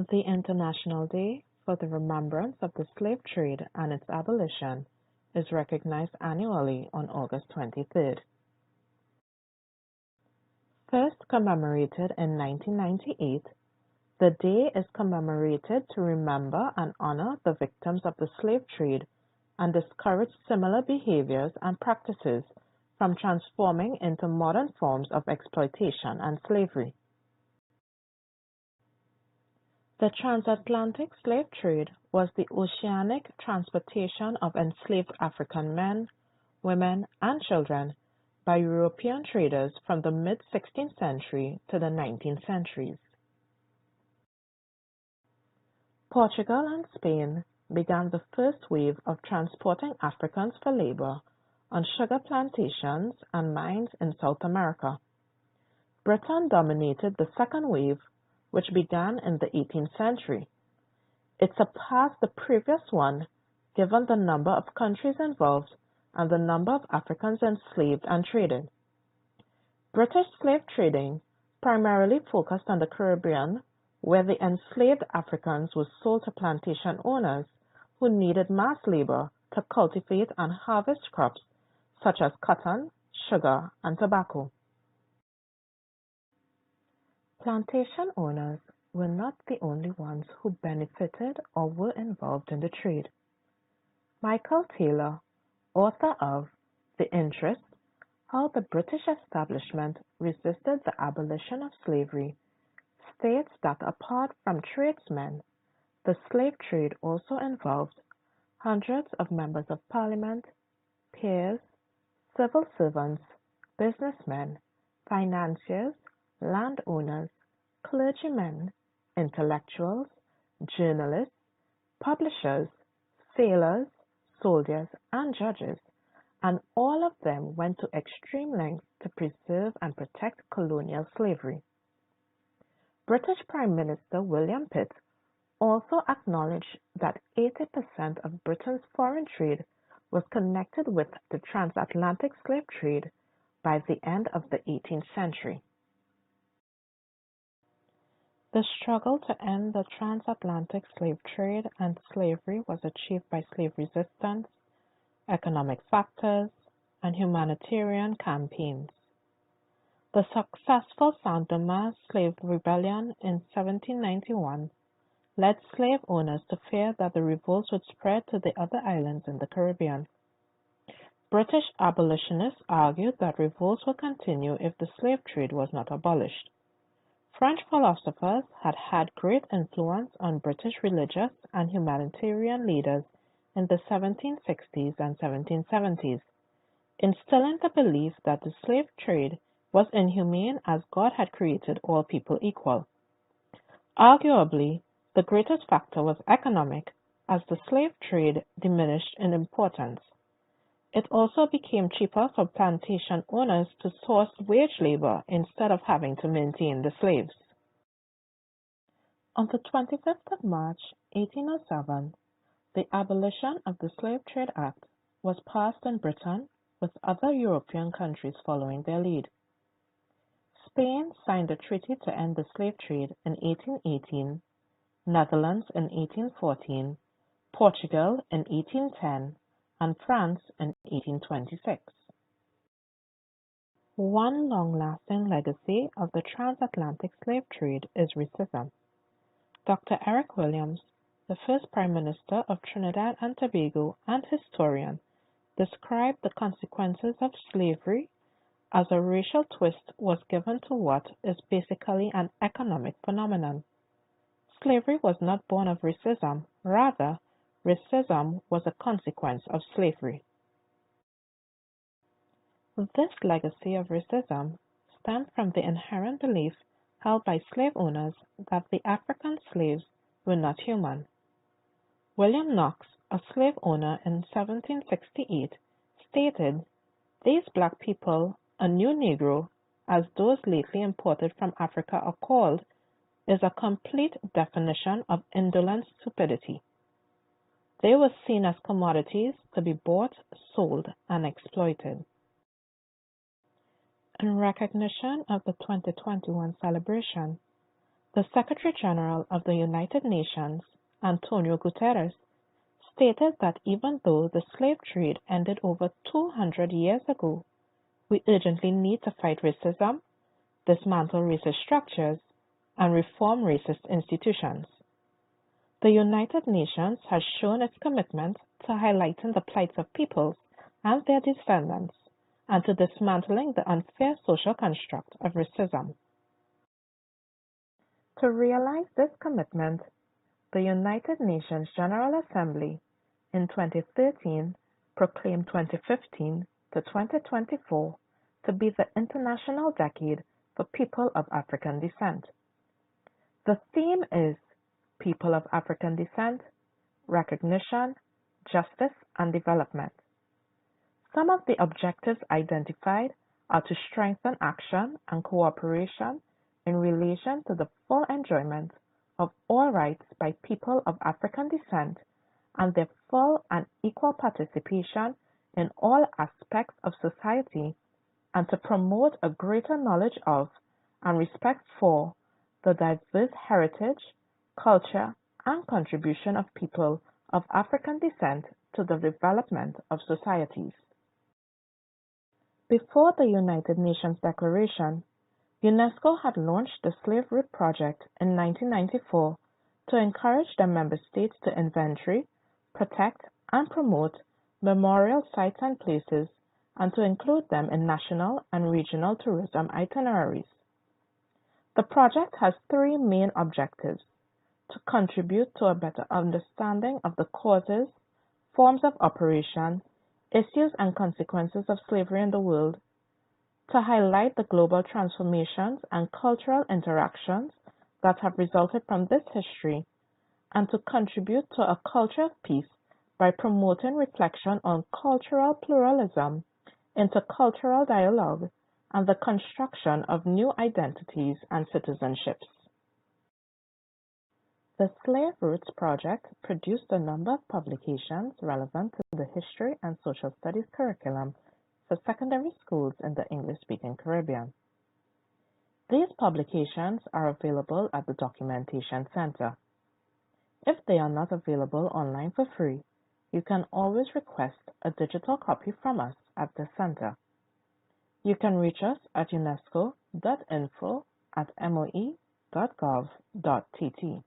The International Day for the Remembrance of the Slave Trade and its Abolition is recognized annually on August 23rd. First commemorated in 1998, the day is commemorated to remember and honor the victims of the slave trade and discourage similar behaviors and practices from transforming into modern forms of exploitation and slavery. The transatlantic slave trade was the oceanic transportation of enslaved African men, women, and children by European traders from the mid-16th century to the 19th centuries. Portugal and Spain began the first wave of transporting Africans for labor on sugar plantations and mines in South America. Britain dominated the second wave, which began in the 18th century. It surpassed the previous one given the number of countries involved and the number of Africans enslaved and traded. British slave trading primarily focused on the Caribbean, where the enslaved Africans were sold to plantation owners who needed mass labor to cultivate and harvest crops such as cotton, sugar, and tobacco. Plantation owners were not the only ones who benefited or were involved in the trade. Michael Taylor, author of The Interest: How the British Establishment Resisted the Abolition of Slavery, states that apart from tradesmen, the slave trade also involved hundreds of members of parliament, peers, civil servants, businessmen, financiers, landowners, clergymen, intellectuals, journalists, publishers, sailors, soldiers, and judges, and all of them went to extreme lengths to preserve and protect colonial slavery. British Prime Minister William Pitt also acknowledged that 80% of Britain's foreign trade was connected with the transatlantic slave trade by the end of the 18th century. The struggle to end the transatlantic slave trade and slavery was achieved by slave resistance, economic factors, and humanitarian campaigns. The successful San Dimas slave rebellion in 1791 led slave owners to fear that the revolts would spread to the other islands in the Caribbean. British abolitionists argued that revolts would continue if the slave trade was not abolished. French philosophers had had great influence on British religious and humanitarian leaders in the 1760s and 1770s, instilling the belief that the slave trade was inhumane as God had created all people equal. Arguably, the greatest factor was economic, as the slave trade diminished in importance. It also became cheaper for plantation owners to source wage labor instead of having to maintain the slaves. On the 25th of March, 1807, the Abolition of the Slave Trade Act was passed in Britain, with other European countries following their lead. Spain signed a treaty to end the slave trade in 1818, Netherlands in 1814, Portugal in 1810, and France in 1826. One long-lasting legacy of the transatlantic slave trade is racism. Dr. Eric Williams, the first Prime Minister of Trinidad and Tobago and historian, described the consequences of slavery as a racial twist was given to what is basically an economic phenomenon. Slavery was not born of racism, rather, racism was a consequence of slavery. This legacy of racism stemmed from the inherent belief held by slave owners that the African slaves were not human. William Knox, a slave owner in 1768, stated, "These black people, a new Negro, as those lately imported from Africa are called, is a complete definition of indolent stupidity. They were seen as commodities to be bought, sold, and exploited." In recognition of the 2021 celebration, The Secretary General of the United Nations, Antonio Guterres, stated that even though the slave trade ended over 200 years ago, we urgently need to fight racism, dismantle racist structures, and reform racist institutions. The United Nations has shown its commitment to highlighting the plights of peoples and their descendants and to dismantling the unfair social construct of racism. To realize this commitment, the United Nations General Assembly in 2013 proclaimed 2015 to 2024 to be the International Decade for People of African Descent. The theme is People of African Descent, Recognition, Justice, and Development. Some of the objectives identified are to strengthen action and cooperation in relation to the full enjoyment of all rights by people of African descent and their full and equal participation in all aspects of society, and to promote a greater knowledge of and respect for the diverse heritage, culture, and contribution of people of African descent to the development of societies. Before the United Nations Declaration, UNESCO had launched the Slave Root Project in 1994 to encourage the member states to inventory, protect, and promote memorial sites and places, and to include them in national and regional tourism itineraries. The project has three main objectives: to contribute to a better understanding of the causes, forms of operation, issues and consequences of slavery in the world, to highlight the global transformations and cultural interactions that have resulted from this history, and to contribute to a culture of peace by promoting reflection on cultural pluralism, intercultural dialogue, and the construction of new identities and citizenships. The Slave Roots Project produced a number of publications relevant to the history and social studies curriculum for secondary schools in the English-speaking Caribbean. These publications are available at the Documentation Center. If they are not available online for free, you can always request a digital copy from us at the center. You can reach us at unesco.info@moe.gov.tt.